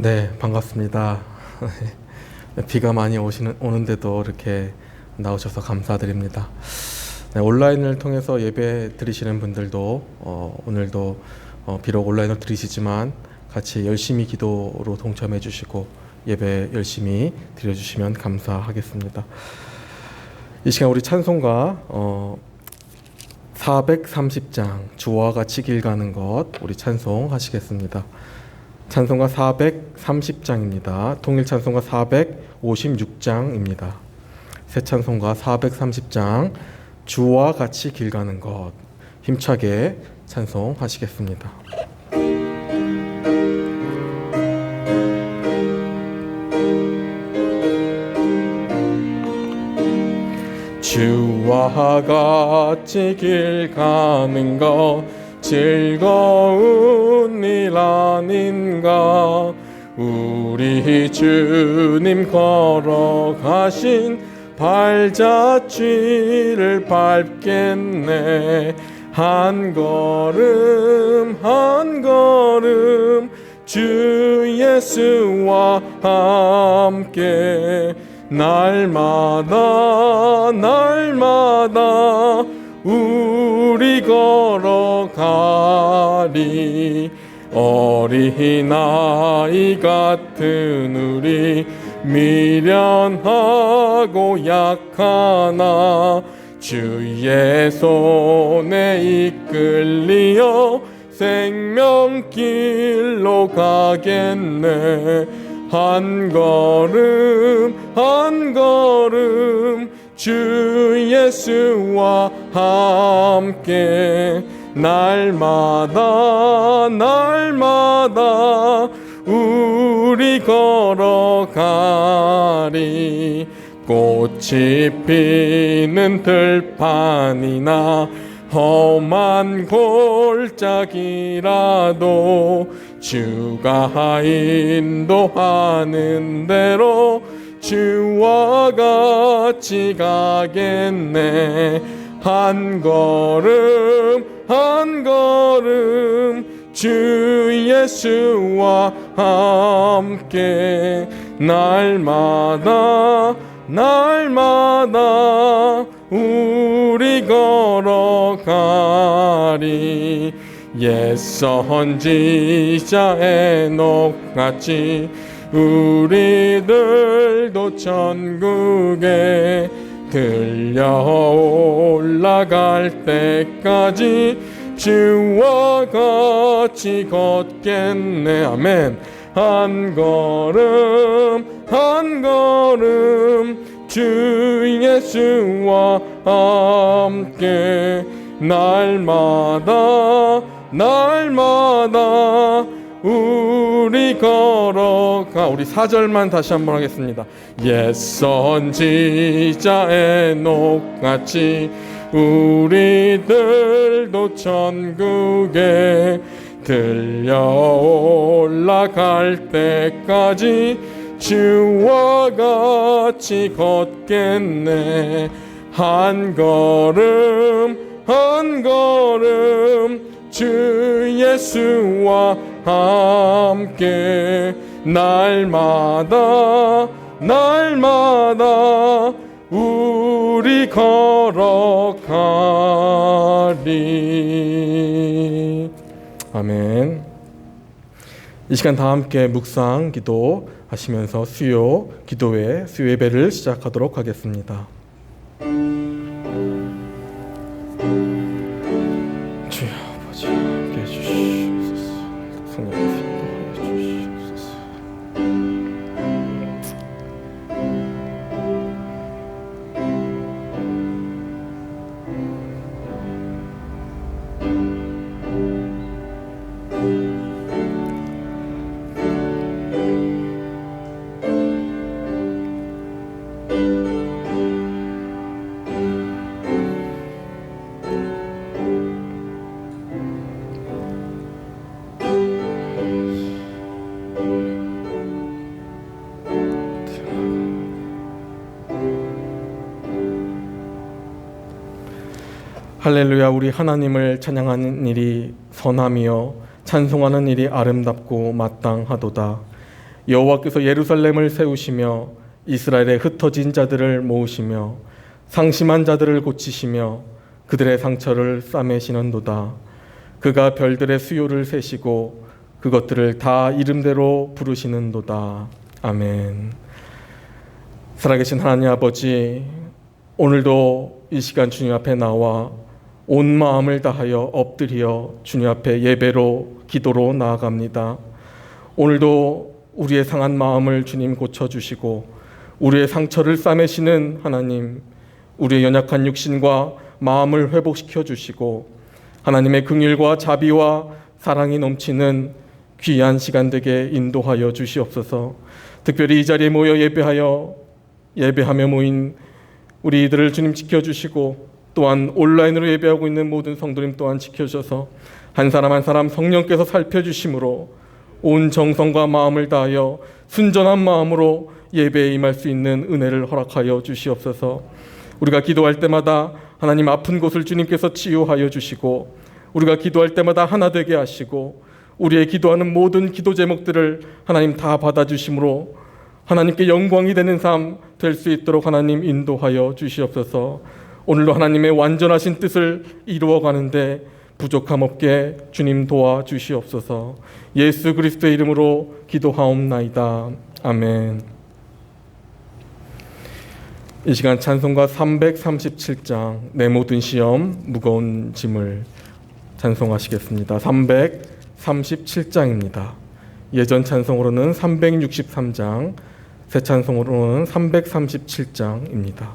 네, 반갑습니다. 비가 많이 오는데도 이렇게 나오셔서 감사드립니다. 네, 온라인을 통해서 예배 드리시는 분들도 오늘도 비록 온라인으로 드리시지만 같이 열심히 기도로 동참해 주시고 예배 열심히 드려주시면 감사하겠습니다. 이 시간 우리 찬송가 430장 주와 같이 길 가는 것 우리 찬송하시겠습니다. 찬송가 430장입니다. 통일 찬송가 456장입니다. 새 찬송가 430장 주와 같이 길 가는 것 힘차게 찬송하시겠습니다. 주와 같이 길 가는 것 즐거운 일 아닌가. 우리 주님 걸어가신 발자취를 밟겠네. 한 걸음 한 걸음 주 예수와 함께 날마다 날마다 우리 걸어가리. 어린아이 같은 우리 미련하고 약하나 주의 손에 이끌리어 생명길로 가겠네. 한 걸음 한 걸음 주 예수와 함께 날마다 날마다 우리 걸어가리. 꽃이 피는 들판이나 험한 골짜기라도 주가 인도하는 대로 주와 같이 가겠네. 한 걸음 한 걸음 주 예수와 함께 날마다 날마다 우리 걸어가리. 옛 선지자 에녹같이 우리들도 천국에 들려 올라갈 때까지 주와 같이 걷겠네. 아멘. 한 걸음 한 걸음 주 예수와 함께 날마다 날마다 우리 걸어가. 우리 4절만 다시 한번 하겠습니다. 옛 선지자 에녹같이 우리들도 천국에 들려 올라갈 때까지 주와 같이 걷겠네. 한 걸음 한 걸음 주 예수와 함께 날마다 날마다 우리 걸어가리. 아멘. 이 시간 다 함께 묵상 기도 하시면서 수요 기도회 수요 예배를 시작하도록 하겠습니다. 주여 아버지 함께 해주시옵소서. 성령께서 인도하여 주시옵소서. 할렐루야. 우리 하나님을 찬양하는 일이 선함이요 찬송하는 일이 아름답고 마땅하도다. 여호와께서 예루살렘을 세우시며 이스라엘의 흩어진 자들을 모으시며 상심한 자들을 고치시며 그들의 상처를 싸매시는도다. 그가 별들의 수요를 세시고 그것들을 다 이름대로 부르시는도다. 아멘. 살아계신 하나님 아버지, 오늘도 이 시간 주님 앞에 나와 온 마음을 다하여 엎드려 주님 앞에 예배로 기도로 나아갑니다. 오늘도 우리의 상한 마음을 주님 고쳐주시고 우리의 상처를 싸매시는 하나님, 우리의 연약한 육신과 마음을 회복시켜 주시고 하나님의 긍휼과 자비와 사랑이 넘치는 귀한 시간 되게 인도하여 주시옵소서. 특별히 이 자리에 모여 예배하며 모인 우리들을 주님 지켜주시고 또한 온라인으로 예배하고 있는 모든 성도님 또한 지켜주셔서 한 사람 한 사람 성령께서 살펴주심으로 온 정성과 마음을 다하여 순전한 마음으로 예배에 임할 수 있는 은혜를 허락하여 주시옵소서. 우리가 기도할 때마다 하나님 아픈 곳을 주님께서 치유하여 주시고 우리가 기도할 때마다 하나 되게 하시고 우리의 기도하는 모든 기도 제목들을 하나님 다 받아주심으로 하나님께 영광이 되는 삶 될 수 있도록 하나님 인도하여 주시옵소서. 오늘도 하나님의 완전하신 뜻을 이루어가는데 부족함 없게 주님 도와주시옵소서. 예수 그리스도의 이름으로 기도하옵나이다. 아멘. 이 시간 찬송가 337장 내 모든 시험 무거운 짐을 찬송하시겠습니다. 337장입니다. 예전 찬송으로는 363장, 새 찬송으로는 337장입니다.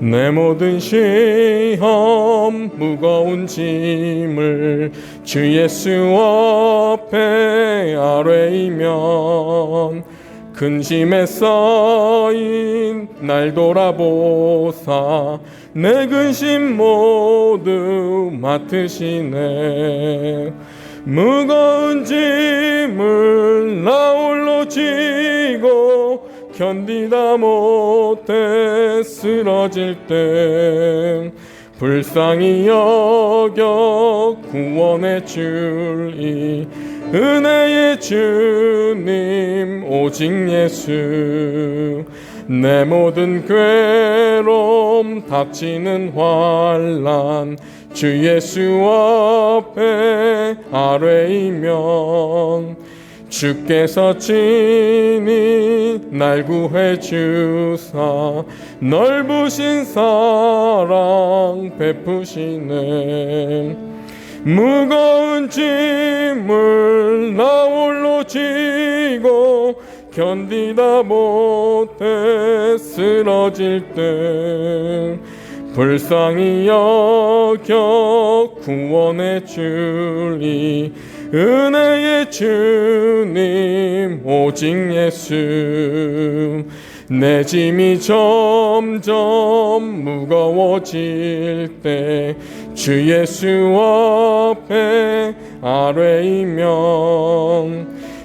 내 모든 시험 무거운 짐을 주 예수 앞에 아뢰이면 근심에 쌓인 날 돌아보사 내 근심 모두 맡으시네. 무거운 짐을 나 홀로 지고 견디다 못해 쓰러질 때 불쌍히 여겨 구원의 줄이 은혜의 주님 오직 예수. 내 모든 괴로움 닥치는 환난 주 예수 앞에 아뢰이면 주께서 친히 날 구해 주사 넓으신 사랑 베푸시네. 무거운 짐을 나 홀로 지고 견디다 못해 쓰러질 때 불쌍히 여겨 구원의 줄이 은혜의 주님 오직 예수. 내 짐이 점점 무거워질 때 주 예수 앞에 아뢰이면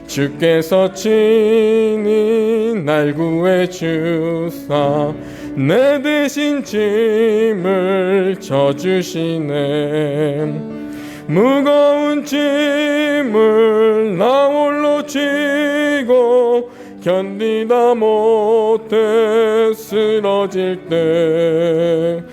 주께서 친히 날 구해 주사 내 대신 짐을 져주시네. 무거운 짐을 나 홀로 지고 견디다 못해 쓰러질 때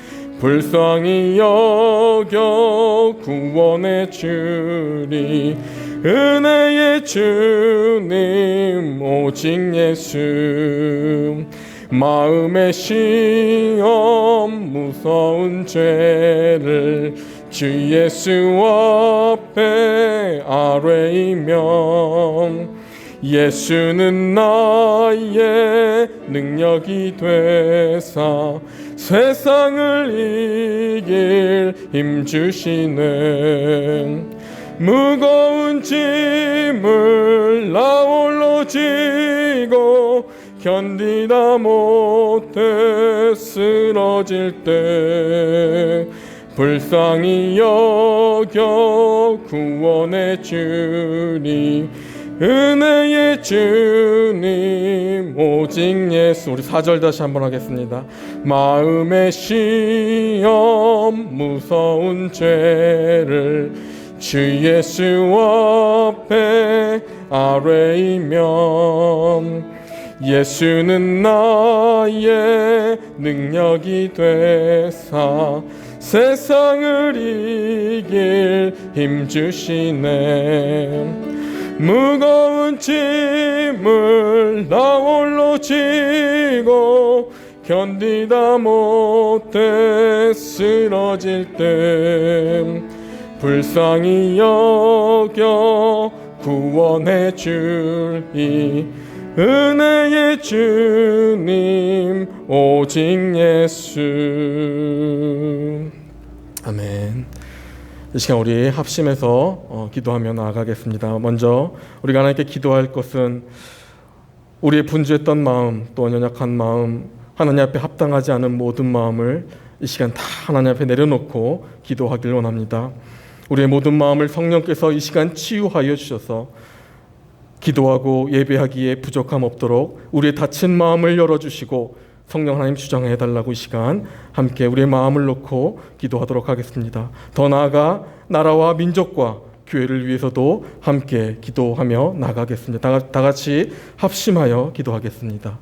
불쌍히 여겨 구원의 줄이 은혜의 주님 오직 예수. 마음의 시험 무서운 죄를 주 예수 앞에 아뢰이면 예수는 나의 능력이 되사 세상을 이길 힘 주시네. 무거운 짐을 나 홀로 지고 견디다 못해 쓰러질 때 불쌍히 여겨 구원의 주니 은혜의 주님 오직 예수. 우리 4절 다시 한번 하겠습니다. 마음의 시험 무서운 죄를 주 예수 앞에 아뢰이면 예수는 나의 능력이 되사 세상을 이길 힘 주시네. 무거운 짐을 나 홀로 지고 견디다 못해 쓰러질 때 불쌍히 여겨 구원해 주리 은혜의 주님 오직 예수. 아멘. 이 시간 우리 합심해서 기도하며 나아가겠습니다. 먼저 우리가 하나님께 기도할 것은 우리의 분주했던 마음, 또 연약한 마음, 하나님 앞에 합당하지 않은 모든 마음을 이 시간 다 하나님 앞에 내려놓고 기도하길 원합니다. 우리의 모든 마음을 성령께서 이 시간 치유하여 주셔서 기도하고 예배하기에 부족함 없도록 우리의 닫힌 마음을 열어주시고 성령 하나님 주장해 달라고 이 시간 함께 우리의 마음을 놓고 기도하도록 하겠습니다. 더 나아가 나라와 민족과 교회를 위해서도 함께 기도하며 나가겠습니다. 다 같이 합심하여 기도하겠습니다.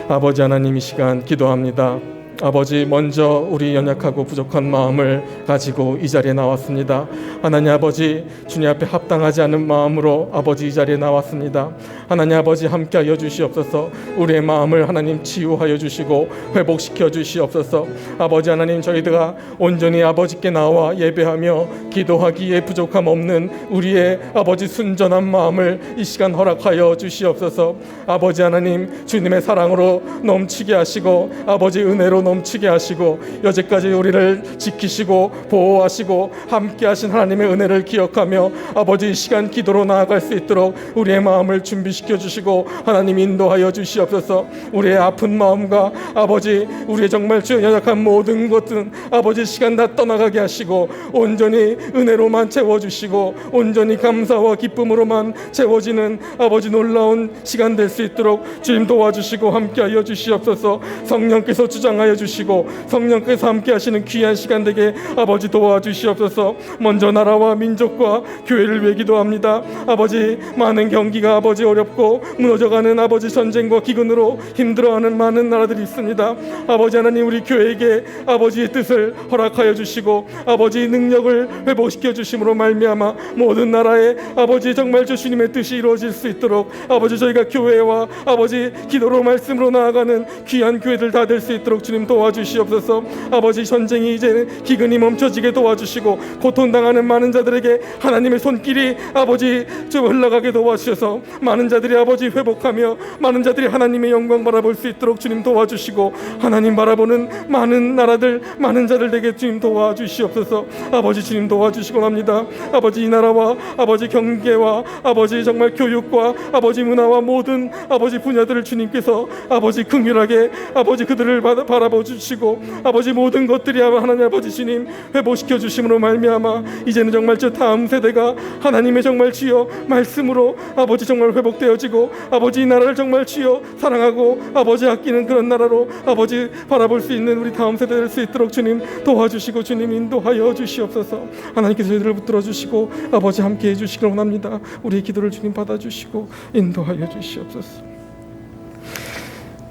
아버지 하나님, 이 시간 기도합니다. 아버지, 먼저 우리 연약하고 부족한 마음을 가지고 이 자리에 나왔습니다. 하나님 아버지, 주님 앞에 합당하지 않은 마음으로 아버지 이 자리에 나왔습니다. 하나님 아버지, 함께하여 주시옵소서. 우리의 마음을 하나님 치유하여 주시고 회복시켜 주시옵소서. 아버지 하나님, 저희들가 온전히 아버지께 나와 예배하며 기도하기에 부족함 없는 우리의 아버지 순전한 마음을 이 시간 허락하여 주시옵소서. 아버지 하나님, 주님의 사랑으로 넘치게 하시고 아버지 은혜로 넘치게 하시고 여태까지 우리를 지키시고 보호하시고 함께 하신 하나님의 은혜를 기억하며 아버지 이 시간 기도로 나아갈 수 있도록 우리의 마음을 준비시켜 주시고 하나님 인도하여 주시옵소서. 우리의 아픈 마음과 아버지 우리의 정말 연약한 모든 것들은 아버지 시간 다 떠나가게 하시고 온전히 은혜로만 채워주시고 온전히 감사와 기쁨으로만 채워지는 아버지 놀라운 시간 될 수 있도록 주님 도와주시고 함께하여 주시옵소서. 성령께서 주장하여 주시고 성령께서 함께 하시는 귀한 시간 되게 아버지 도와주시옵소서. 먼저 나라와 민족과 교회를 위해 기도합니다. 아버지, 많은 경기가 아버지 어렵고 무너져가는 아버지 전쟁과 기근으로 힘들어하는 많은 나라들이 있습니다. 아버지 하나님, 우리 교회에게 아버지의 뜻을 허락하여 주시고 아버지의 능력을 회복시켜 주심으로 말미암아 모든 나라에 아버지 정말 주님의 뜻이 이루어질 수 있도록 아버지 저희가 교회와 아버지 기도로 말씀으로 나아가는 귀한 교회들 다 될 수 있도록 주님 도와주시옵소서. 아버지, 전쟁이 이제는 기근이 멈춰지게 도와주시고 고통당하는 많은 자들에게 하나님의 손길이 아버지 좀 흘러가게 도와주셔서 많은 자들이 아버지 회복하며 많은 자들이 하나님의 영광 바라볼 수 있도록 주님 도와주시고 하나님 바라보는 많은 나라들 많은 자들 되게 주님 도와주시옵소서. 아버지 주님 도와주시곤 합니다. 아버지 이 나라와 아버지 경계와 아버지 정말 교육과 아버지 문화와 모든 아버지 분야들을 주님께서 아버지 긍휼하게 아버지 그들을 바라보 주시고 아버지 모든 것들이 하나님 아버지 주님 회복시켜 주심으로 말미암아 이제는 정말 저 다음 세대가 하나님의 정말 주여 말씀으로 아버지 정말 회복되어지고 아버지 이 나라를 정말 주여 사랑하고 아버지 아끼는 그런 나라로 아버지 바라볼 수 있는 우리 다음 세대 될 수 있도록 주님 도와주시고 주님 인도하여 주시옵소서. 하나님께서 저희들을 붙들어 주시고 아버지 함께 해주시길 원합니다. 우리의 기도를 주님 받아주시고 인도하여 주시옵소서.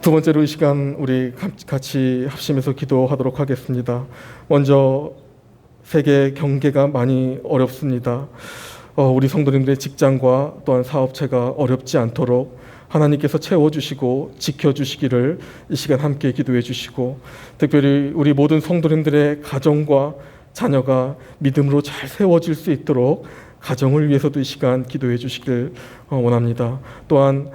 두 번째로 이 시간 우리 같이 합심해서 기도하도록 하겠습니다. 먼저 세계 경계가 많이 어렵습니다. 우리 성도님들의 직장과 또한 사업체가 어렵지 않도록 하나님께서 채워주시고 지켜주시기를 이 시간 함께 기도해 주시고 특별히 우리 모든 성도님들의 가정과 자녀가 믿음으로 잘 세워질 수 있도록 가정을 위해서도 이 시간 기도해 주시길 원합니다. 또한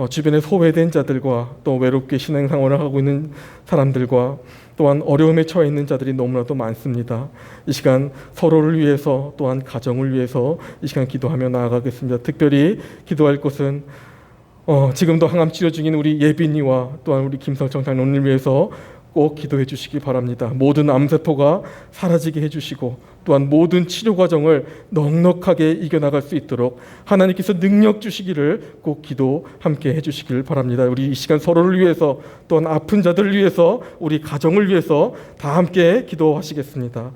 주변에 소외된 자들과 또 외롭게 신앙생활을 하고 있는 사람들과 또한 어려움에 처해 있는 자들이 너무나도 많습니다. 이 시간 서로를 위해서 또한 가정을 위해서 이 시간 기도하며 나아가겠습니다. 특별히 기도할 것은 지금도 항암 치료 중인 우리 예빈이와 또한 우리 김성청 장로님을 위해서 꼭 기도해 주시기 바랍니다. 모든 암세포가 사라지게 해주시고 또한 모든 치료 과정을 넉넉하게 이겨나갈 수 있도록 하나님께서 능력 주시기를 꼭 기도 함께 해주시길 바랍니다. 우리 이 시간 서로를 위해서 또한 아픈 자들을 위해서 우리 가정을 위해서 다 함께 기도하시겠습니다.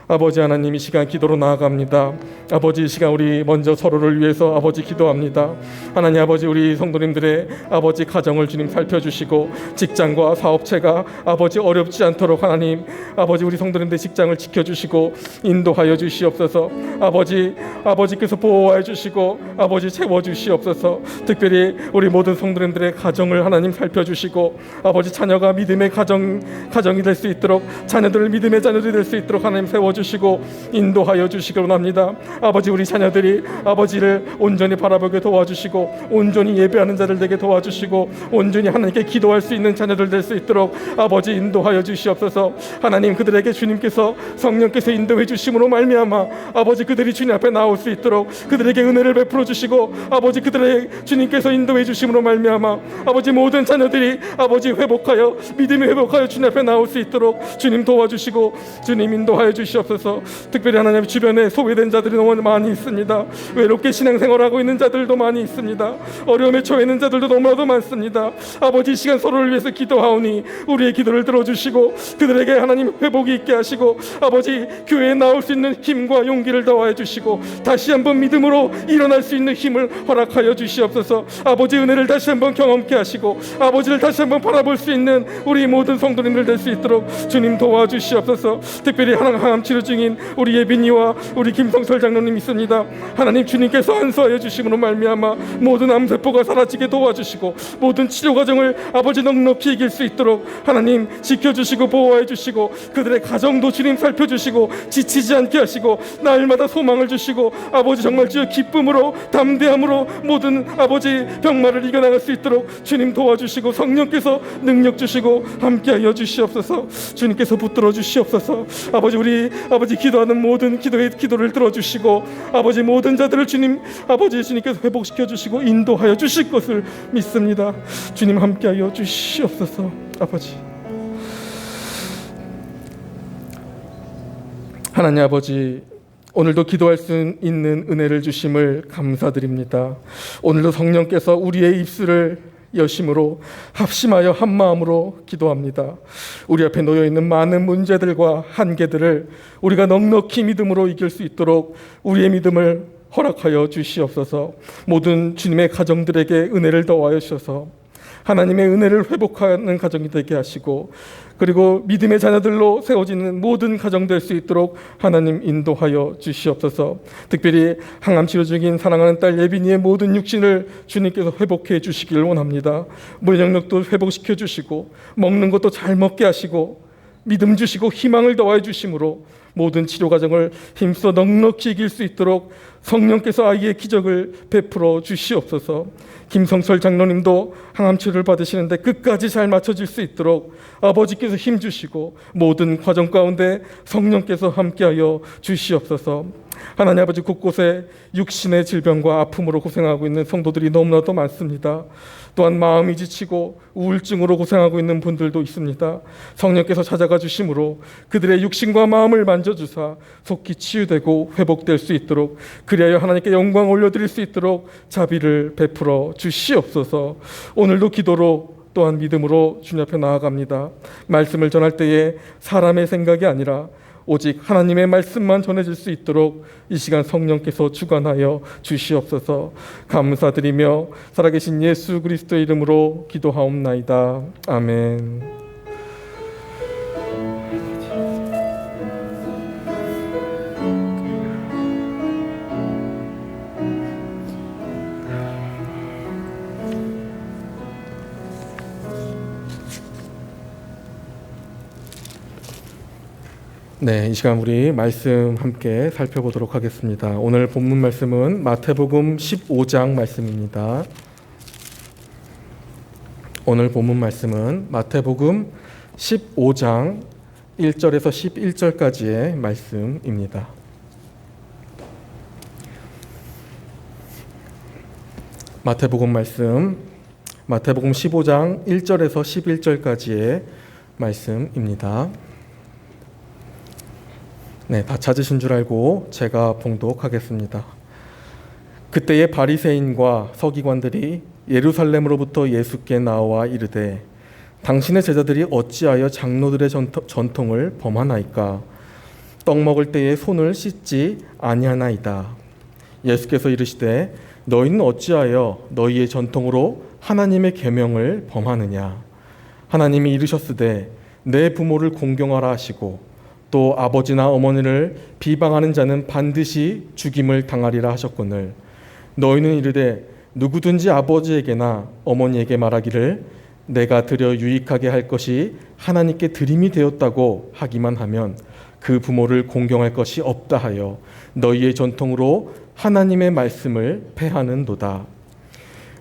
아버지 하나님, 이 시간 기도로 나아갑니다. 아버지, 이 시간 우리 먼저 서로를 위해서 아버지 기도합니다. 하나님 아버지, 우리 성도님들의 아버지 가정을 주님 살펴주시고 직장과 사업체가 아버지 어렵지 않도록 하나님 아버지 우리 성도님들의 직장을 지켜주시고 인도하여 주시옵소서. 아버지께서 보호해 주시고 아버지 채워주시옵소서. 특별히 우리 모든 성도님들의 가정을 하나님 살펴주시고 아버지 자녀가 믿음의 가정이 될 수 있도록 자녀들을 믿음의 자녀들이 될 수 있도록 하나님 세워주시고 인도하여 주시길 원합니다. 아버지, 우리 자녀들이 아버지를 온전히 바라보게 도와주시고 온전히 예배하는 자들 되게 도와주시고 온전히 하나님께 기도할 수 있는 자녀들 될 수 있도록 아버지 인도하여 주시옵소서. 하나님, 그들에게 주님께서 성령께서 인도해 주심으로 말미암아 아버지 그들이 주님 앞에 나올 수 있도록 그들에게 은혜를 베풀어 주시고 아버지 그들의 주님께서 인도해 주심으로 말미암아 아버지 모든 자녀들이 아버지 회복하여 믿음이 회복하여 주님 앞에 나올 수 있도록 주님 도와주시고 주님 인도하여 주시옵소서. 특별히 하나님 주변에 소외된 자들이 너무 많이 있습니다. 외롭게 신앙생활하고 있는 자들도 많이 있습니다. 어려움에 처해 있는 자들도 너무나도 많습니다. 아버지, 이 시간 서로를 위해서 기도하오니 우리의 기도를 들어주시고 그들에게 하나님 회복이 있게 하시고 아버지 교회에 나올 수 있는 힘과 용기를 더하여 주시고 다시 한번 믿음으로 일어날 수 있는 힘을 허락하여 주시옵소서. 아버지 은혜를 다시 한번 경험케 하시고 아버지를 다시 한번 바라볼 수 있는 우리 모든 성도님들 될 수 있도록 주님 도와주시옵소서. 특별히 항암 치료 중인 우리 예빈이와 우리 김성철 장로님 있습니다. 하나님 주님께서 안수하여 주심으로 말미암아 모든 암세포가 사라지게 도와주시고 모든 치료 과정을 아버지 넉넉히 이길 수 있도록 하나님 지켜주시고 보호해 주시고 그들의 가정도 주님 살펴주시고 지치지 않게 하시고 날마다 소망을 주시고 아버지 정말 주여 기쁨으로 담대함으로 모든 아버지 병마를 이겨나갈 수 있도록 주님 도와주시고 성령께서 능력 주시고 함께하여 주시옵소서. 주님께서 붙들어 주시옵소서. 아버지, 우리 아버지 기도하는 모든 기도를 들어주시고 아버지 모든 자들을 주님 아버지 주님께서 회복시켜 주시고 인도하여 주실 것을 믿습니다. 주님 함께하여 주시옵소서. 아버지, 하나님 아버지, 오늘도 기도할 수 있는 은혜를 주심을 감사드립니다. 오늘도 성령께서 우리의 입술을 여심으로 합심하여 한 마음으로 기도합니다. 우리 앞에 놓여있는 많은 문제들과 한계들을 우리가 넉넉히 믿음으로 이길 수 있도록 우리의 믿음을 허락하여 주시옵소서. 모든 주님의 가정들에게 은혜를 더하여 주셔서 하나님의 은혜를 회복하는 가정이 되게 하시고 그리고 믿음의 자녀들로 세워지는 모든 가정 될 수 있도록 하나님 인도하여 주시옵소서. 특별히 항암 치료 중인 사랑하는 딸 예빈이의 모든 육신을 주님께서 회복해 주시기를 원합니다. 면역력도 회복시켜 주시고 먹는 것도 잘 먹게 하시고 믿음 주시고 희망을 더하여 주심으로 모든 치료 과정을 힘써 넉넉히 이길 수 있도록 성령께서 아이의 기적을 베풀어 주시옵소서. 김성철 장로님도 항암 치료를 받으시는데 끝까지 잘 맞춰질 수 있도록 아버지께서 힘 주시고 모든 과정 가운데 성령께서 함께하여 주시옵소서. 하나님 아버지, 곳곳에 육신의 질병과 아픔으로 고생하고 있는 성도들이 너무나도 많습니다. 또한 마음이 지치고 우울증으로 고생하고 있는 분들도 있습니다. 성령께서 찾아가 주심으로 그들의 육신과 마음을 만져주사 속히 치유되고 회복될 수 있도록 그리하여 하나님께 영광 올려드릴 수 있도록 자비를 베풀어 주시옵소서. 오늘도 기도로 또한 믿음으로 주님 앞에 나아갑니다. 말씀을 전할 때에 사람의 생각이 아니라 오직 하나님의 말씀만 전해질 수 있도록 이 시간 성령께서 주관하여 주시옵소서. 감사드리며 살아계신 예수 그리스도의 이름으로 기도하옵나이다. 아멘. 네, 이 시간 우리 말씀 함께 살펴보도록 하겠습니다. 오늘 본문 말씀은 마태복음 15장 말씀입니다. 오늘 본문 말씀은 마태복음 15장 1절에서 11절까지의 말씀입니다. 마태복음 말씀, 마태복음 15장 1절에서 11절까지의 말씀입니다. 네, 다 찾으신 줄 알고 제가 봉독하겠습니다. 그때의 바리새인과 서기관들이 예루살렘으로부터 예수께 나와 이르되 당신의 제자들이 어찌하여 장로들의 전통을 범하나이까? 떡 먹을 때에 손을 씻지 아니하나이다. 예수께서 이르시되 너희는 어찌하여 너희의 전통으로 하나님의 계명을 범하느냐? 하나님이 이르셨으되 내 부모를 공경하라 하시고 또 아버지나 어머니를 비방하는 자는 반드시 죽임을 당하리라 하셨거늘 너희는 이르되 누구든지 아버지에게나 어머니에게 말하기를 내가 드려 유익하게 할 것이 하나님께 드림이 되었다고 하기만 하면 그 부모를 공경할 것이 없다 하여 너희의 전통으로 하나님의 말씀을 패하는도다.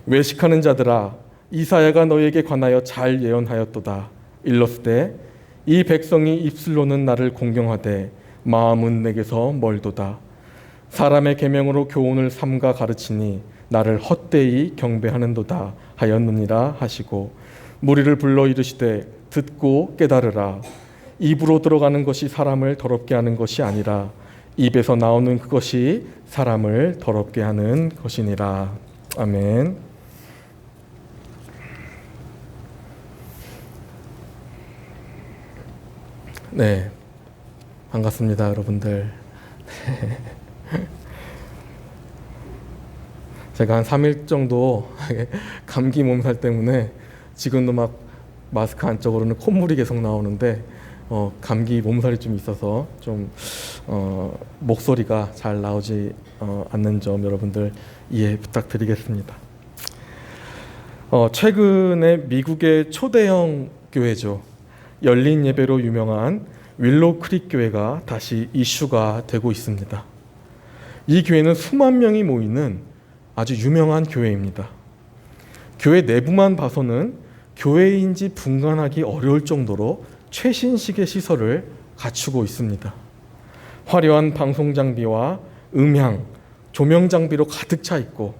외식하는 자들아, 이사야가 너희에게 관하여 잘 예언하였도다. 일렀으되 이 백성이 입술로는 나를 공경하되 마음은 내게서 멀도다. 사람의 계명으로 교훈을 삼가 가르치니 나를 헛되이 경배하는도다 하였느니라 하시고 무리를 불러 이르시되 듣고 깨달으라. 입으로 들어가는 것이 사람을 더럽게 하는 것이 아니라 입에서 나오는 그것이 사람을 더럽게 하는 것이니라. 아멘. 네, 반갑습니다, 여러분들. 제가 한 3일 정도 감기 몸살 때문에 지금도 막 마스크 안쪽으로는 콧물이 계속 나오는데 감기 몸살이 좀 있어서 좀 목소리가 잘 나오지 않는 점 여러분들 이해 부탁드리겠습니다. 최근에 미국의 초대형 교회죠. 열린 예배로 유명한 윌로우 크릭 교회가 다시 이슈가 되고 있습니다. 이 교회는 수만 명이 모이는 아주 유명한 교회입니다. 교회 내부만 봐서는 교회인지 분간하기 어려울 정도로 최신식의 시설을 갖추고 있습니다. 화려한 방송 장비와 음향, 조명 장비로 가득 차 있고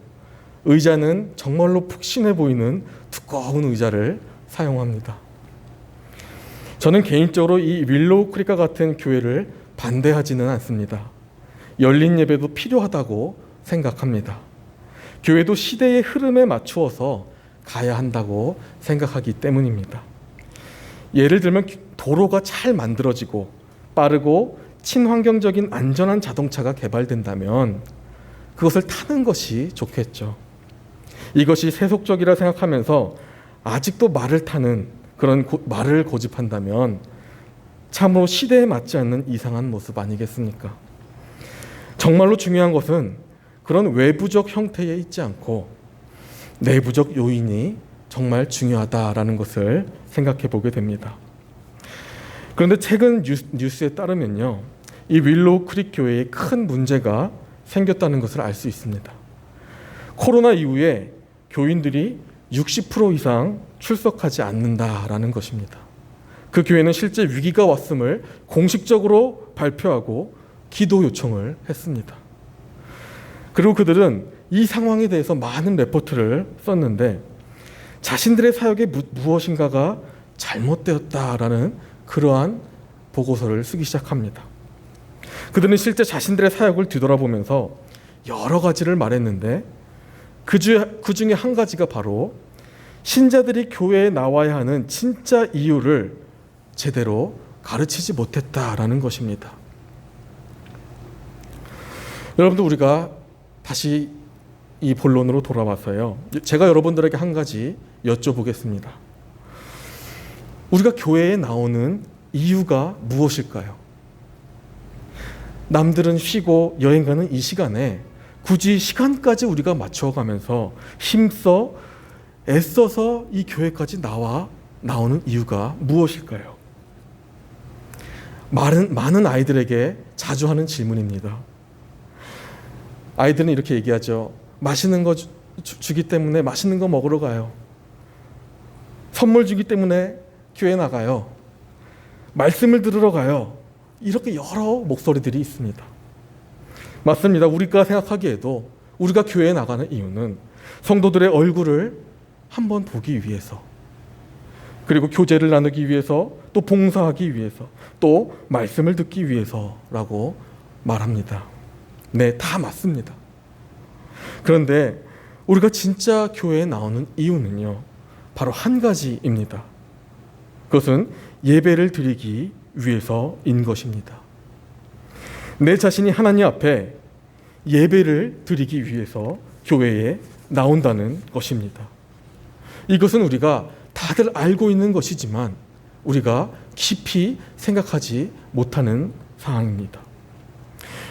의자는 정말로 푹신해 보이는 두꺼운 의자를 사용합니다. 저는 개인적으로 이 윌로우 크릭과 같은 교회를 반대하지는 않습니다. 열린 예배도 필요하다고 생각합니다. 교회도 시대의 흐름에 맞추어서 가야 한다고 생각하기 때문입니다. 예를 들면 도로가 잘 만들어지고 빠르고 친환경적인 안전한 자동차가 개발된다면 그것을 타는 것이 좋겠죠. 이것이 세속적이라 생각하면서 아직도 말을 타는 그런 말을 고집한다면 참으로 시대에 맞지 않는 이상한 모습 아니겠습니까? 정말로 중요한 것은 그런 외부적 형태에 있지 않고 내부적 요인이 정말 중요하다라는 것을 생각해 보게 됩니다. 그런데 최근 뉴스에 따르면요, 이 윌로우 크릭 교회에 큰 문제가 생겼다는 것을 알 수 있습니다. 코로나 이후에 교인들이 60% 이상 출석하지 않는다라는 것입니다. 그 교회는 실제 위기가 왔음을 공식적으로 발표하고 기도 요청을 했습니다. 그리고 그들은 이 상황에 대해서 많은 레포트를 썼는데 자신들의 사역에 무엇인가가 잘못되었다라는 그러한 보고서를 쓰기 시작합니다. 그들은 실제 자신들의 사역을 뒤돌아보면서 여러 가지를 말했는데 그 중에 한 가지가 바로 신자들이 교회에 나와야 하는 진짜 이유를 제대로 가르치지 못했다라는 것입니다. 여러분들, 우리가 다시 이 본론으로 돌아와서요, 제가 여러분들에게 한 가지 여쭤보겠습니다. 우리가 교회에 나오는 이유가 무엇일까요? 남들은 쉬고 여행 가는 이 시간에 굳이 시간까지 우리가 맞춰가면서 힘써 애써서 이 교회까지 나오는 이유가 무엇일까요? 많은 아이들에게 자주 하는 질문입니다. 아이들은 이렇게 얘기하죠. 맛있는 거 주기 때문에 맛있는 거 먹으러 가요. 선물 주기 때문에 교회 나가요. 말씀을 들으러 가요. 이렇게 여러 목소리들이 있습니다. 맞습니다. 우리가 생각하기에도 우리가 교회에 나가는 이유는 성도들의 얼굴을 한번 보기 위해서, 그리고 교제를 나누기 위해서, 또 봉사하기 위해서, 또 말씀을 듣기 위해서라고 말합니다. 네, 다 맞습니다. 그런데 우리가 진짜 교회에 나오는 이유는요, 바로 한 가지입니다. 그것은 예배를 드리기 위해서인 것입니다. 내 자신이 하나님 앞에 예배를 드리기 위해서 교회에 나온다는 것입니다. 이것은 우리가 다들 알고 있는 것이지만 우리가 깊이 생각하지 못하는 상황입니다.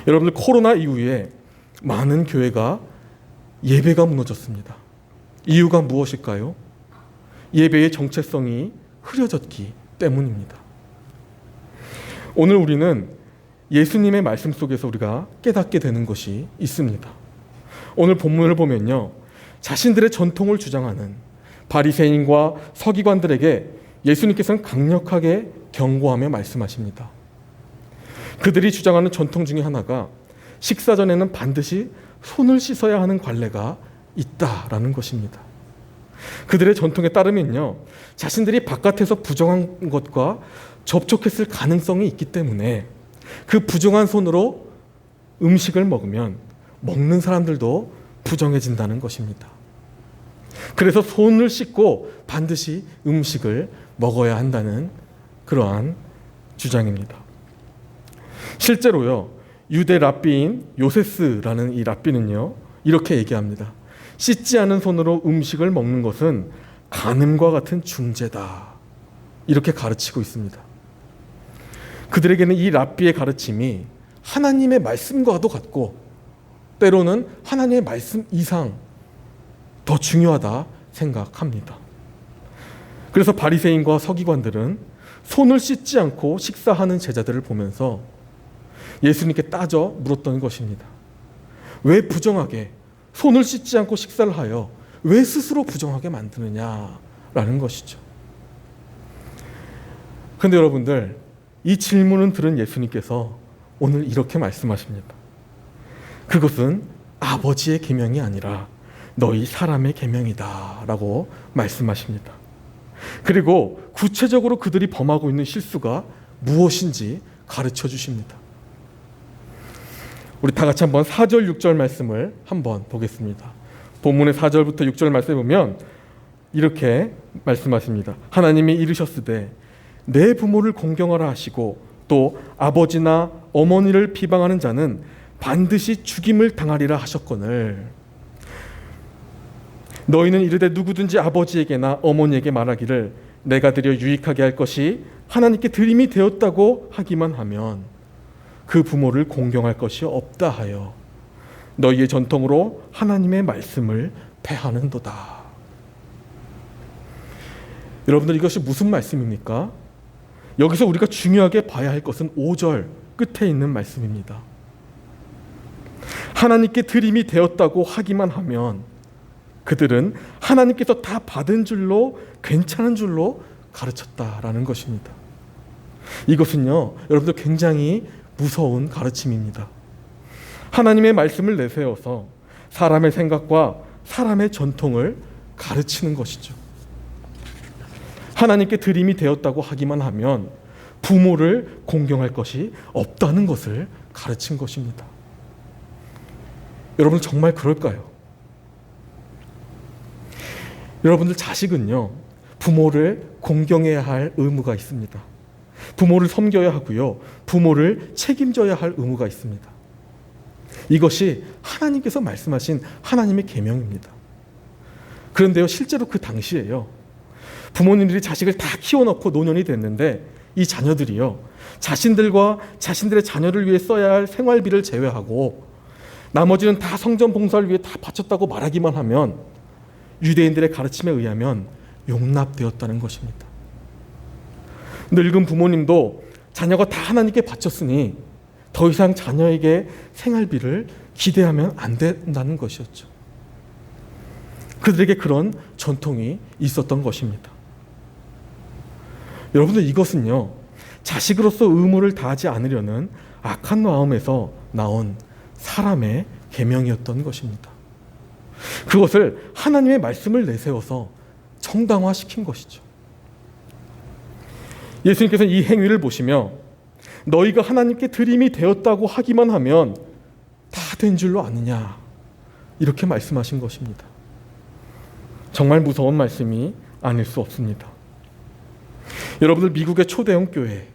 여러분들, 코로나 이후에 많은 교회가 예배가 무너졌습니다. 이유가 무엇일까요? 예배의 정체성이 흐려졌기 때문입니다. 오늘 우리는 예수님의 말씀 속에서 우리가 깨닫게 되는 것이 있습니다. 오늘 본문을 보면요, 자신들의 전통을 주장하는 바리새인과 서기관들에게 예수님께서는 강력하게 경고하며 말씀하십니다. 그들이 주장하는 전통 중에 하나가 식사 전에는 반드시 손을 씻어야 하는 관례가 있다라는 것입니다. 그들의 전통에 따르면요, 자신들이 바깥에서 부정한 것과 접촉했을 가능성이 있기 때문에 그 부정한 손으로 음식을 먹으면 먹는 사람들도 부정해진다는 것입니다. 그래서 손을 씻고 반드시 음식을 먹어야 한다는 그러한 주장입니다. 실제로요, 유대 랍비인 요세스라는 이 랍비는요, 이렇게 얘기합니다. 씻지 않은 손으로 음식을 먹는 것은 간음과 같은 중죄다, 이렇게 가르치고 있습니다. 그들에게는 이 랍비의 가르침이 하나님의 말씀과도 같고 때로는 하나님의 말씀 이상 더 중요하다 생각합니다. 그래서 바리새인과 서기관들은 손을 씻지 않고 식사하는 제자들을 보면서 예수님께 따져 물었던 것입니다. 왜 부정하게 손을 씻지 않고 식사를 하여 왜 스스로 부정하게 만드느냐라는 것이죠. 그런데 여러분들, 이 질문을 들은 예수님께서 오늘 이렇게 말씀하십니다. 그것은 아버지의 계명이 아니라 너희 사람의 계명이다 라고 말씀하십니다. 그리고 구체적으로 그들이 범하고 있는 실수가 무엇인지 가르쳐 주십니다. 우리 다 같이 한번 4절 6절 말씀을 한번 보겠습니다. 본문의 4절부터 6절 말씀을 보면 이렇게 말씀하십니다. 하나님이 이르셨으되 내 부모를 공경하라 하시고 또 아버지나 어머니를 비방하는 자는 반드시 죽임을 당하리라 하셨거늘 너희는 이르되 누구든지 아버지에게나 어머니에게 말하기를 내가 드려 유익하게 할 것이 하나님께 드림이 되었다고 하기만 하면 그 부모를 공경할 것이 없다 하여 너희의 전통으로 하나님의 말씀을 폐하는도다. 여러분들, 이것이 무슨 말씀입니까? 여기서 우리가 중요하게 봐야 할 것은 5절 끝에 있는 말씀입니다. 하나님께 드림이 되었다고 하기만 하면 그들은 하나님께서 다 받은 줄로, 괜찮은 줄로 가르쳤다라는 것입니다. 이것은요, 여러분들 굉장히 무서운 가르침입니다. 하나님의 말씀을 내세워서 사람의 생각과 사람의 전통을 가르치는 것이죠. 하나님께 드림이 되었다고 하기만 하면 부모를 공경할 것이 없다는 것을 가르친 것입니다. 여러분, 정말 그럴까요? 여러분들, 자식은요, 부모를 공경해야 할 의무가 있습니다. 부모를 섬겨야 하고요, 부모를 책임져야 할 의무가 있습니다. 이것이 하나님께서 말씀하신 하나님의 계명입니다. 그런데요, 실제로 그 당시에요, 부모님들이 자식을 다 키워놓고 노년이 됐는데 이 자녀들이요, 자신들과 자신들의 자녀를 위해 써야 할 생활비를 제외하고 나머지는 다 성전 봉사를 위해 다 바쳤다고 말하기만 하면 유대인들의 가르침에 의하면 용납되었다는 것입니다. 늙은 부모님도 자녀가 다 하나님께 바쳤으니 더 이상 자녀에게 생활비를 기대하면 안 된다는 것이었죠. 그들에게 그런 전통이 있었던 것입니다. 여러분들, 이것은요, 자식으로서 의무를 다하지 않으려는 악한 마음에서 나온 사람의 계명이었던 것입니다. 그것을 하나님의 말씀을 내세워서 정당화시킨 것이죠. 예수님께서는 이 행위를 보시며 너희가 하나님께 드림이 되었다고 하기만 하면 다 된 줄로 아느냐, 이렇게 말씀하신 것입니다. 정말 무서운 말씀이 아닐 수 없습니다. 여러분들, 미국의 초대형 교회,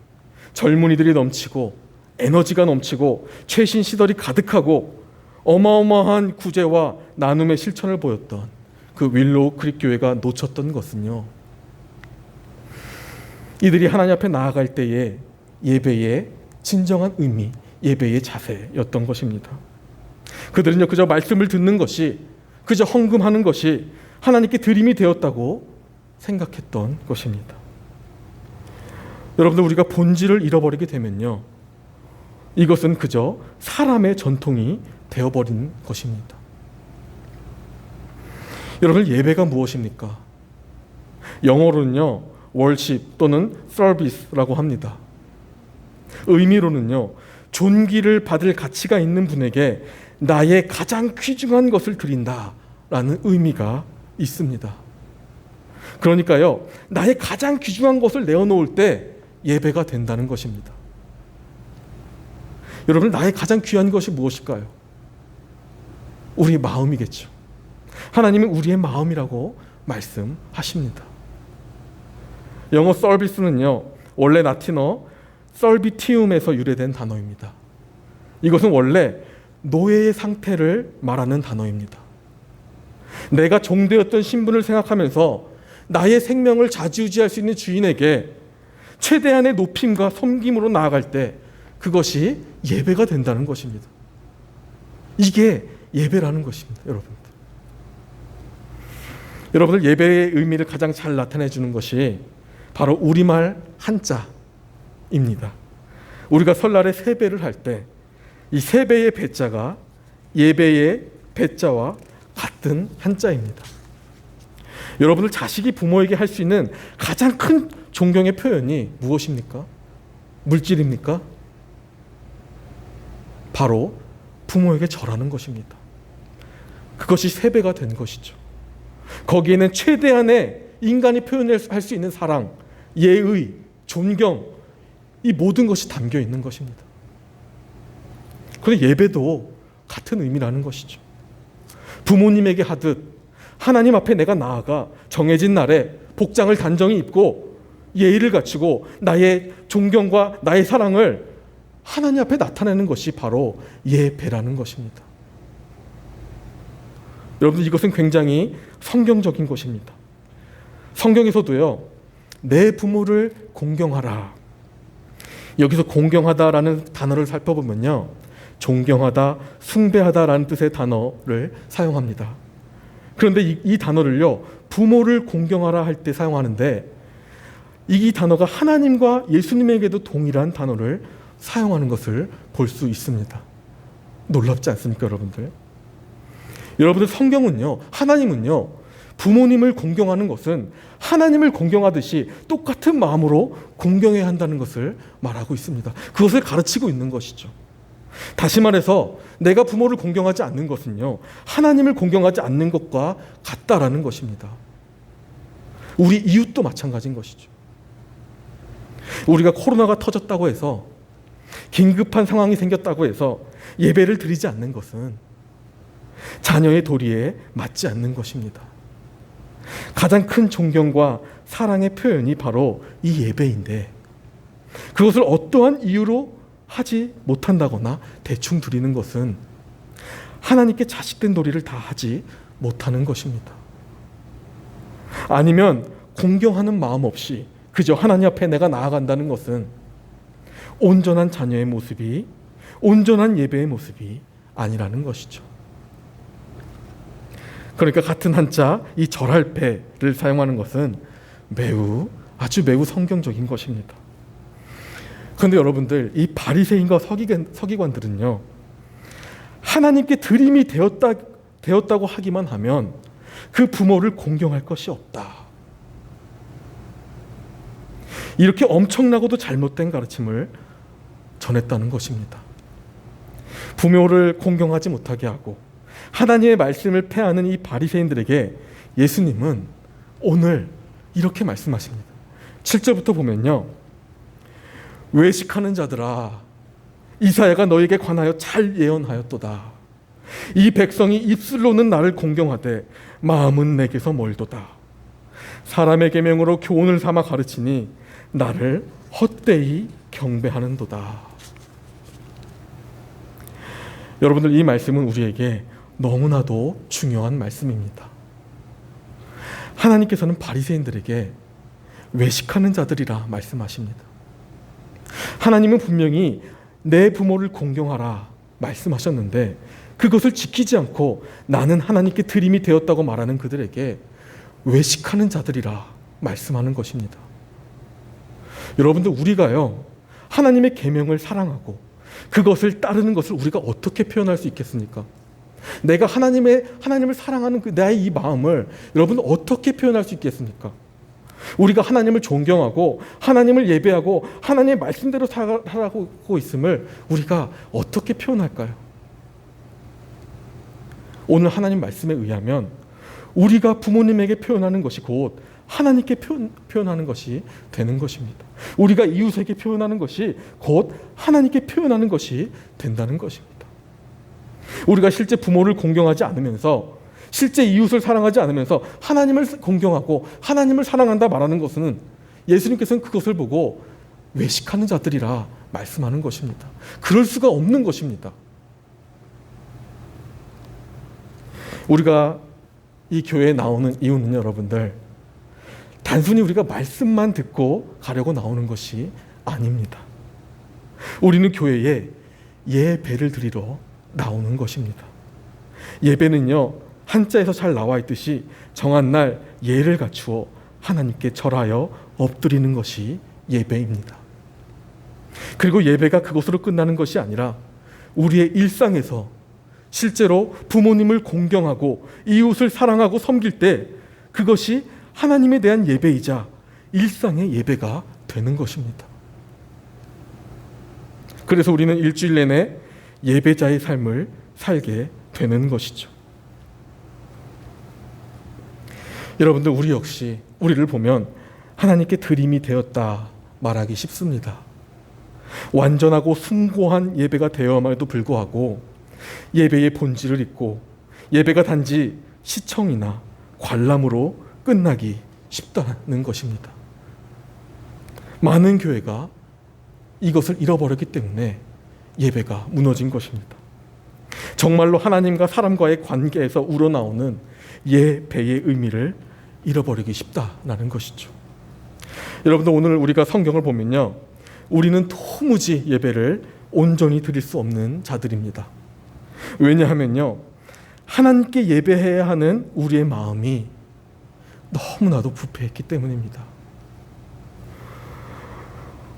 젊은이들이 넘치고 에너지가 넘치고 최신 시설이 가득하고 어마어마한 구제와 나눔의 실천을 보였던 그 윌로우 크릭 교회가 놓쳤던 것은요, 이들이 하나님 앞에 나아갈 때에 예배의 진정한 의미, 예배의 자세였던 것입니다. 그들은요, 그저 말씀을 듣는 것이, 그저 헌금하는 것이 하나님께 드림이 되었다고 생각했던 것입니다. 여러분들, 우리가 본질을 잃어버리게 되면요, 이것은 그저 사람의 전통이 되어버린 것입니다. 여러분, 예배가 무엇입니까? 영어로는요, worship 또는 service라고 합니다. 의미로는요, 존귀를 받을 가치가 있는 분에게 나의 가장 귀중한 것을 드린다라는 의미가 있습니다. 그러니까요, 나의 가장 귀중한 것을 내어놓을 때 예배가 된다는 것입니다. 여러분, 나의 가장 귀한 것이 무엇일까요? 우리의 마음이겠죠. 하나님은 우리의 마음이라고 말씀하십니다. 영어 서비스는요, 원래 라틴어 설비티움에서 유래된 단어입니다. 이것은 원래 노예의 상태를 말하는 단어입니다. 내가 종되었던 신분을 생각하면서 나의 생명을 좌지우지할 수 있는 주인에게 최대한의 높임과 섬김으로 나아갈 때 그것이 예배가 된다는 것입니다. 이게 예배라는 것입니다, 여러분들. 여러분들, 예배의 의미를 가장 잘 나타내 주는 것이 바로 우리말 한자입니다. 우리가 설날에 세배를 할 때 이 세배의 배자가 예배의 배자와 같은 한자입니다. 여러분들, 자식이 부모에게 할 수 있는 가장 큰 존경의 표현이 무엇입니까? 물질입니까? 바로 부모에게 절하는 것입니다. 그것이 세배가 된 것이죠. 거기에는 최대한의 인간이 표현할 수 있는 사랑, 예의, 존경, 이 모든 것이 담겨 있는 것입니다. 그런데 예배도 같은 의미라는 것이죠. 부모님에게 하듯 하나님 앞에 내가 나아가 정해진 날에 복장을 단정히 입고 예의를 갖추고 나의 존경과 나의 사랑을 하나님 앞에 나타내는 것이 바로 예배라는 것입니다. 여러분들, 이것은 굉장히 성경적인 것입니다. 성경에서도요, 내 부모를 공경하라. 여기서 공경하다라는 단어를 살펴보면요, 존경하다, 숭배하다라는 뜻의 단어를 사용합니다. 그런데 이 단어를요, 부모를 공경하라 할 때 사용하는데 이 단어가 하나님과 예수님에게도 동일한 단어를 사용하는 것을 볼 수 있습니다. 놀랍지 않습니까, 여러분들? 여러분들, 성경은요, 하나님은요, 부모님을 공경하는 것은 하나님을 공경하듯이 똑같은 마음으로 공경해야 한다는 것을 말하고 있습니다. 그것을 가르치고 있는 것이죠. 다시 말해서 내가 부모를 공경하지 않는 것은요, 하나님을 공경하지 않는 것과 같다라는 것입니다. 우리 이웃도 마찬가지인 것이죠. 우리가 코로나가 터졌다고 해서, 긴급한 상황이 생겼다고 해서 예배를 드리지 않는 것은 자녀의 도리에 맞지 않는 것입니다. 가장 큰 존경과 사랑의 표현이 바로 이 예배인데, 그것을 어떠한 이유로 하지 못한다거나 대충 드리는 것은 하나님께 자식된 도리를 다 하지 못하는 것입니다. 아니면 공경하는 마음 없이 그저 하나님 앞에 내가 나아간다는 것은 온전한 자녀의 모습이, 온전한 예배의 모습이 아니라는 것이죠. 그러니까 같은 한자, 이 절할배를 사용하는 것은 아주 매우 성경적인 것입니다. 그런데 여러분들, 이 바리새인과 서기관들은요, 하나님께 드림이 되었다고 하기만 하면 그 부모를 공경할 것이 없다. 이렇게 엄청나고도 잘못된 가르침을 전했다는 것입니다. 부모를 공경하지 못하게 하고 하나님의 말씀을 폐하는 이 바리새인들에게 예수님은 오늘 이렇게 말씀하십니다. 7절부터 보면요, 외식하는 자들아, 이사야가 너에게 관하여 잘 예언하였도다. 이 백성이 입술로는 나를 공경하되 마음은 내게서 멀도다. 사람의 계명으로 교훈을 삼아 가르치니 나를 헛되이 경배하는도다. 여러분들, 이 말씀은 우리에게 너무나도 중요한 말씀입니다. 하나님께서는 바리새인들에게 외식하는 자들이라 말씀하십니다. 하나님은 분명히 내 부모를 공경하라 말씀하셨는데 그것을 지키지 않고 나는 하나님께 드림이 되었다고 말하는 그들에게 외식하는 자들이라 말씀하는 것입니다. 여러분들, 우리가요 하나님의 계명을 사랑하고 그것을 따르는 것을 우리가 어떻게 표현할 수 있겠습니까? 내가 하나님을 사랑하는 나의 이 마음을 여러분 어떻게 표현할 수 있겠습니까? 우리가 하나님을 존경하고 하나님을 예배하고 하나님의 말씀대로 살아가고 있음을 우리가 어떻게 표현할까요? 오늘 하나님 말씀에 의하면 우리가 부모님에게 표현하는 것이 곧 하나님께 표현하는 것이 되는 것입니다. 우리가 이웃에게 표현하는 것이 곧 하나님께 표현하는 것이 된다는 것입니다. 우리가 실제 부모를 공경하지 않으면서 실제 이웃을 사랑하지 않으면서 하나님을 공경하고 하나님을 사랑한다 말하는 것은 예수님께서는 그것을 보고 외식하는 자들이라 말씀하는 것입니다. 그럴 수가 없는 것입니다. 우리가 이 교회에 나오는 이유는 여러분들 단순히 우리가 말씀만 듣고 가려고 나오는 것이 아닙니다. 우리는 교회에 예배를 드리러 나오는 것입니다. 예배는요 한자에서 잘 나와 있듯이 정한 날 예를 갖추어 하나님께 절하여 엎드리는 것이 예배입니다. 그리고 예배가 그것으로 끝나는 것이 아니라 우리의 일상에서 실제로 부모님을 공경하고 이웃을 사랑하고 섬길 때 그것이 하나님에 대한 예배이자 일상의 예배가 되는 것입니다. 그래서 우리는 일주일 내내 예배자의 삶을 살게 되는 것이죠. 여러분들, 우리 역시 우리를 보면 하나님께 드림이 되었다 말하기 쉽습니다. 완전하고 숭고한 예배가 되어야만에도 불구하고 예배의 본질을 잊고 예배가 단지 시청이나 관람으로 끝나기 쉽다는 것입니다. 많은 교회가 이것을 잃어버렸기 때문에 예배가 무너진 것입니다. 정말로 하나님과 사람과의 관계에서 우러나오는 예배의 의미를 잃어버리기 쉽다는 것이죠. 여러분들, 오늘 우리가 성경을 보면요 우리는 도무지 예배를 온전히 드릴 수 없는 자들입니다. 왜냐하면요 하나님께 예배해야 하는 우리의 마음이 너무나도 부패했기 때문입니다.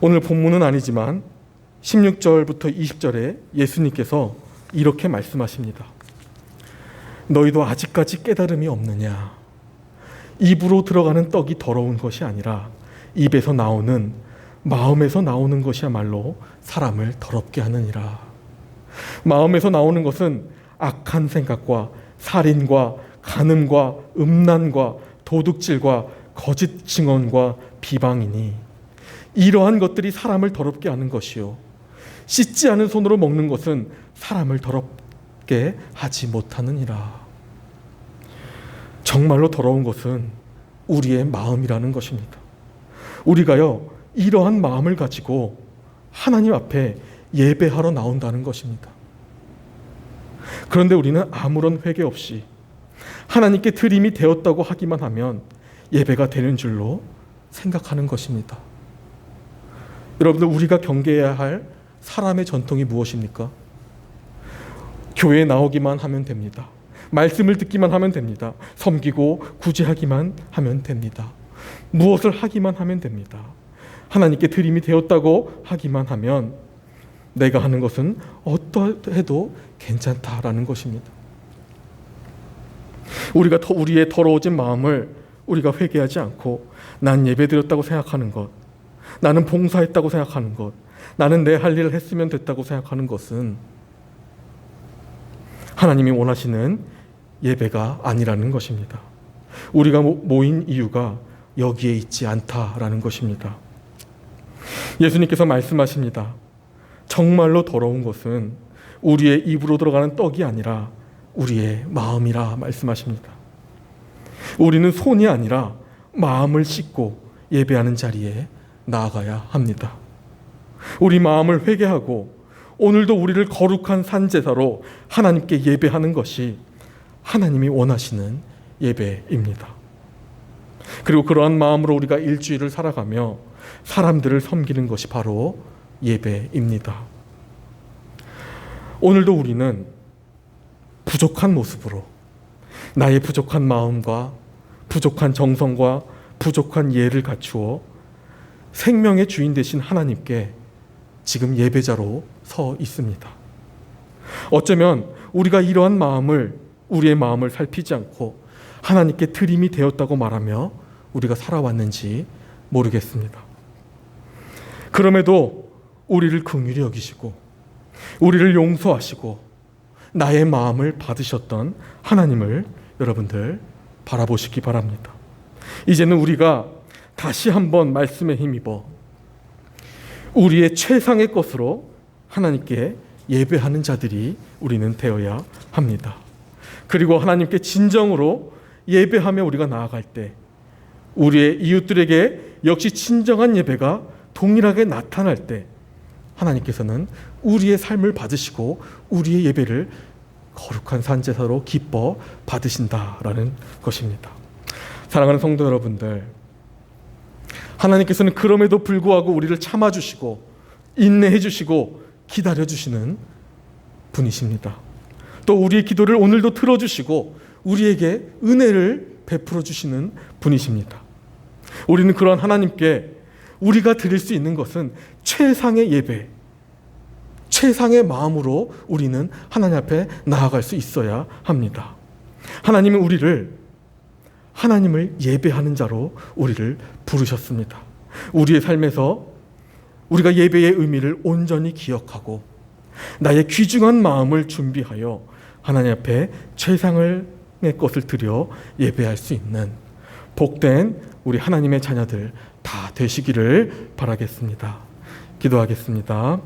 오늘 본문은 아니지만 16절부터 20절에 예수님께서 이렇게 말씀하십니다. 너희도 아직까지 깨달음이 없느냐? 입으로 들어가는 떡이 더러운 것이 아니라 입에서 나오는 마음에서 나오는 것이야말로 사람을 더럽게 하느니라. 마음에서 나오는 것은 악한 생각과 살인과 간음과 음란과 도둑질과 거짓 증언과 비방이니 이러한 것들이 사람을 더럽게 하는 것이요 씻지 않은 손으로 먹는 것은 사람을 더럽게 하지 못하느니라. 정말로 더러운 것은 우리의 마음이라는 것입니다. 우리가요 이러한 마음을 가지고 하나님 앞에 예배하러 나온다는 것입니다. 그런데 우리는 아무런 회개 없이 하나님께 드림이 되었다고 하기만 하면 예배가 되는 줄로 생각하는 것입니다. 여러분들, 우리가 경계해야 할 사람의 전통이 무엇입니까? 교회에 나오기만 하면 됩니다. 말씀을 듣기만 하면 됩니다. 섬기고 구제하기만 하면 됩니다. 무엇을 하기만 하면 됩니다. 하나님께 드림이 되었다고 하기만 하면 내가 하는 것은 어떠해도 괜찮다라는 것입니다. 우리가 우리의 더러워진 마음을 우리가 회개하지 않고 난 예배드렸다고 생각하는 것, 나는 봉사했다고 생각하는 것, 나는 내 할 일을 했으면 됐다고 생각하는 것은 하나님이 원하시는 예배가 아니라는 것입니다. 우리가 모인 이유가 여기에 있지 않다라는 것입니다. 예수님께서 말씀하십니다. 정말로 더러운 것은 우리의 입으로 들어가는 떡이 아니라 우리의 마음이라 말씀하십니다. 우리는 손이 아니라 마음을 씻고 예배하는 자리에 나아가야 합니다. 우리 마음을 회개하고 오늘도 우리를 거룩한 산제사로 하나님께 예배하는 것이 하나님이 원하시는 예배입니다. 그리고 그러한 마음으로 우리가 일주일을 살아가며 사람들을 섬기는 것이 바로 예배입니다. 오늘도 우리는 부족한 모습으로 나의 부족한 마음과 부족한 정성과 부족한 예를 갖추어 생명의 주인 되신 하나님께 지금 예배자로 서 있습니다. 어쩌면 우리가 이러한 우리의 마음을 살피지 않고 하나님께 드림이 되었다고 말하며 우리가 살아왔는지 모르겠습니다. 그럼에도 우리를 긍휼히 여기시고 우리를 용서하시고 나의 마음을 받으셨던 하나님을 여러분들 바라보시기 바랍니다. 이제는 우리가 다시 한번 말씀에 힘입어 우리의 최상의 것으로 하나님께 예배하는 자들이 우리는 되어야 합니다. 그리고 하나님께 진정으로 예배하며 우리가 나아갈 때 우리의 이웃들에게 역시 진정한 예배가 동일하게 나타날 때 하나님께서는 우리의 삶을 받으시고 우리의 예배를 거룩한 산제사로 기뻐 받으신다라는 것입니다. 사랑하는 성도 여러분들, 하나님께서는 그럼에도 불구하고 우리를 참아주시고 인내해 주시고 기다려 주시는 분이십니다. 또 우리의 기도를 오늘도 들어주시고 우리에게 은혜를 베풀어 주시는 분이십니다. 우리는 그러한 하나님께 우리가 드릴 수 있는 것은 최상의 예배, 최상의 마음으로 우리는 하나님 앞에 나아갈 수 있어야 합니다. 하나님은 하나님을 예배하는 자로 우리를 부르셨습니다. 우리의 삶에서 우리가 예배의 의미를 온전히 기억하고 나의 귀중한 마음을 준비하여 하나님 앞에 최상의 것을 드려 예배할 수 있는 복된 우리 하나님의 자녀들 다 되시기를 바라겠습니다. 기도하겠습니다.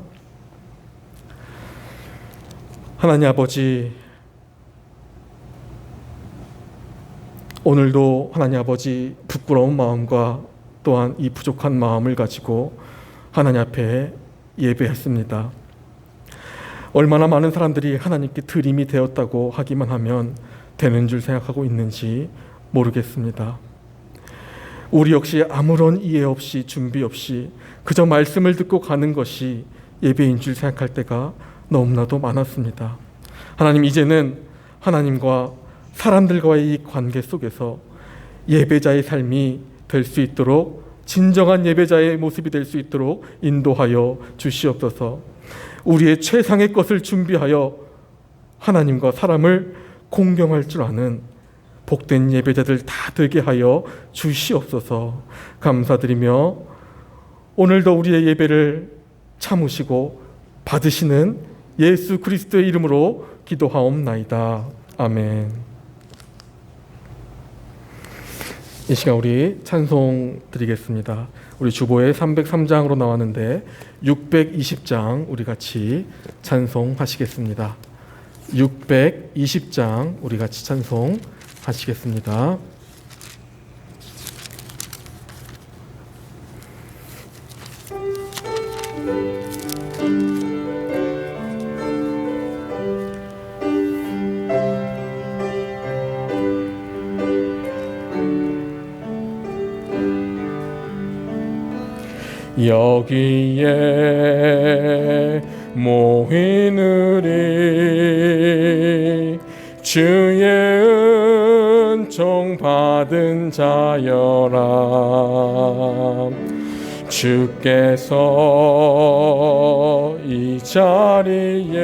하나님 아버지, 오늘도 하나님 아버지 부끄러운 마음과 또한 이 부족한 마음을 가지고 하나님 앞에 예배했습니다. 얼마나 많은 사람들이 하나님께 드림이 되었다고 하기만 하면 되는 줄 생각하고 있는지 모르겠습니다. 우리 역시 아무런 이해 없이 준비 없이 그저 말씀을 듣고 가는 것이 예배인 줄 생각할 때가 너무나도 많았습니다. 하나님, 이제는 하나님과 사람들과의 이 관계 속에서 예배자의 삶이 될 수 있도록, 진정한 예배자의 모습이 될 수 있도록 인도하여 주시옵소서. 우리의 최상의 것을 준비하여 하나님과 사람을 공경할 줄 아는 복된 예배자들 다 되게 하여 주시옵소서. 감사드리며 오늘도 우리의 예배를 참으시고 받으시는 예수 그리스도의 이름으로 기도하옵나이다. 아멘. 이 시간 우리 찬송 드리겠습니다. 우리 주보에 303장으로 나왔는데 620장 우리 같이 찬송하시겠습니다. 620장 우리 같이 찬송하시겠습니다. 여기에 모이느니 주의 은총 받은 자여라. 주께서 이 자리에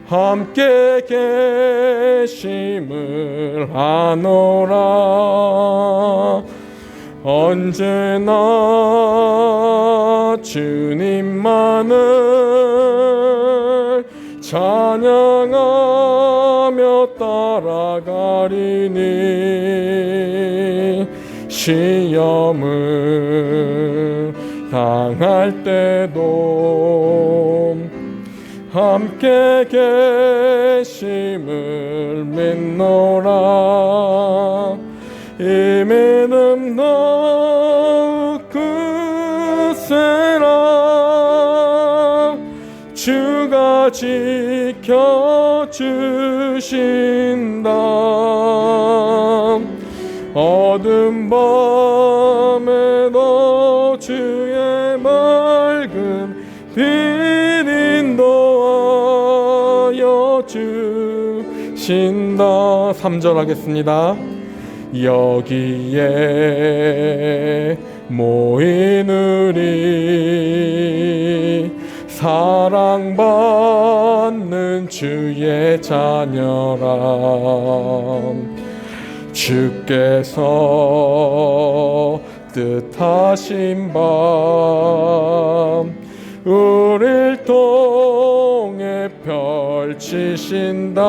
함께 계심을 아노라. 언제나 주님만을 찬양하며 따라가리니 시험을 당할 때도 함께 계심을 믿노라. 이 믿음 더욱 굳세라. 주가 지켜주신다. 어두운 밤에도 주의 맑은 빛 인도하여 주신다. 3절 하겠습니다. 여기에 모인 우리 사랑받는 주의 자녀라. 주께서 뜻하신 밤 우릴 통해 펼치신다.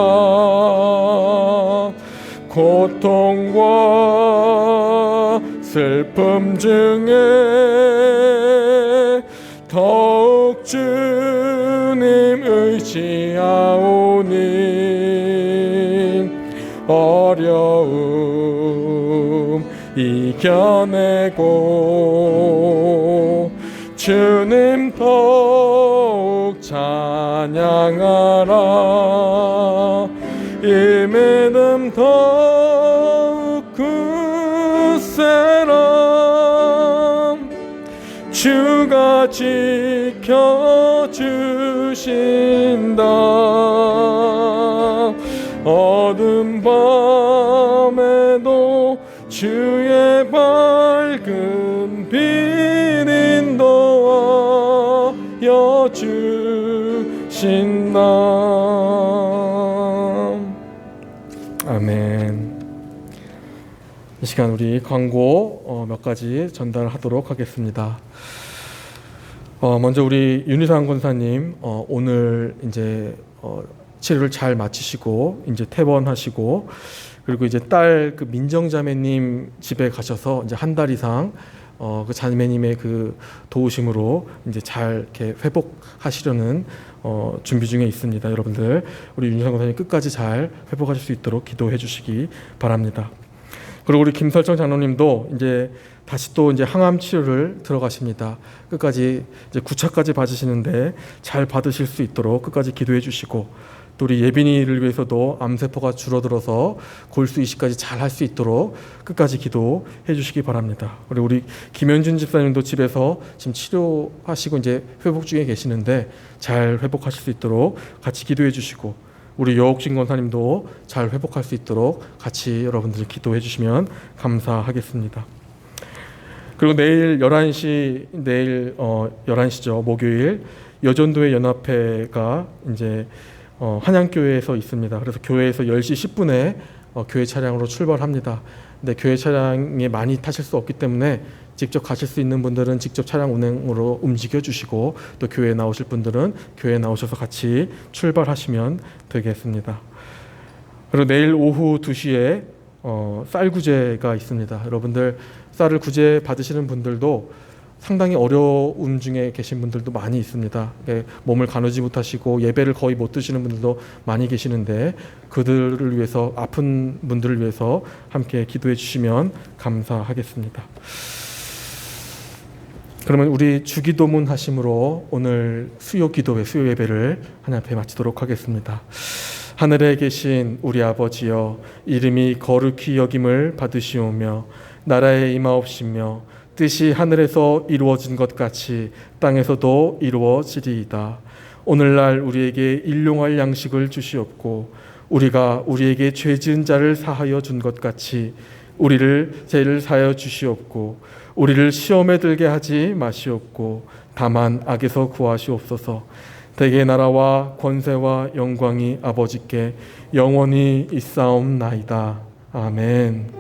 고통과 슬픔 중에 더욱 주님 의지하오니 어려움 이겨내고 주님 더욱 찬양하라. 이 믿음 더욱 굳세라. 주가 지켜주신다. 어두운 밤에도 주의 밝은 빛 인도하여 주신다. 아멘. 이 시간 우리 광고 몇 가지 전달하도록 하겠습니다. 먼저 우리 윤희상 권사님 오늘 이제 치료를 잘 마치시고 이제 퇴원하시고, 그리고 이제 딸 그 민정자매님 집에 가셔서 이제 한 달 이상 그 자매님의 그 도우심으로 이제 잘 이렇게 회복하시려는 준비 중에 있습니다. 여러분들 우리 윤희상 권사님 끝까지 잘 회복하실 수 있도록 기도해 주시기 바랍니다. 그리고 우리 김설정 장로님도 이제 다시 또 이제 항암 치료를 들어가십니다. 끝까지 이제 9차까지 받으시는데 잘 받으실 수 있도록 끝까지 기도해 주시고, 또 우리 예빈이를 위해서도 암세포가 줄어들어서 골수 이식까지 잘 할 수 있도록 끝까지 기도해 주시기 바랍니다. 그리고 우리 김현준 집사님도 집에서 지금 치료하시고 이제 회복 중에 계시는데 잘 회복하실 수 있도록 같이 기도해 주시고, 우리 여옥진 권사님도 잘 회복할 수 있도록 같이 여러분들이 기도해 주시면 감사하겠습니다. 그리고 내일 11시죠. 목요일 여전도회 연합회가 이제 한양교회에서 있습니다. 그래서 교회에서 10시 10분에 교회 차량으로 출발합니다. 근데 교회 차량에 많이 타실 수 없기 때문에 직접 가실 수 있는 분들은 직접 차량 운행으로 움직여 주시고, 또 교회에 나오실 분들은 교회에 나오셔서 같이 출발하시면 되겠습니다. 그리고 내일 오후 2시에 쌀 구제가 있습니다. 여러분들 쌀을 구제 받으시는 분들도 상당히 어려움 중에 계신 분들도 많이 있습니다. 몸을 가누지 못하시고 예배를 거의 못 드시는 분들도 많이 계시는데, 그들을 위해서, 아픈 분들을 위해서 함께 기도해 주시면 감사하겠습니다. 그러면 우리 주기도문 하심으로 오늘 수요 기도회, 수요 예배를 하나님 앞에 마치도록 하겠습니다. 하늘에 계신 우리 아버지여, 이름이 거룩히 여김을 받으시오며 나라에 임하옵시며 뜻이 하늘에서 이루어진 것 같이 땅에서도 이루어지리이다. 오늘날 우리에게 일용할 양식을 주시옵고, 우리가 우리에게 죄 지은 자를 사하여 준 것 같이 우리를 죄를 사하여 주시옵고, 우리를 시험에 들게 하지 마시옵고, 다만 악에서 구하시옵소서. 대개 나라와 권세와 영광이 아버지께 영원히 있사옵나이다. 아멘.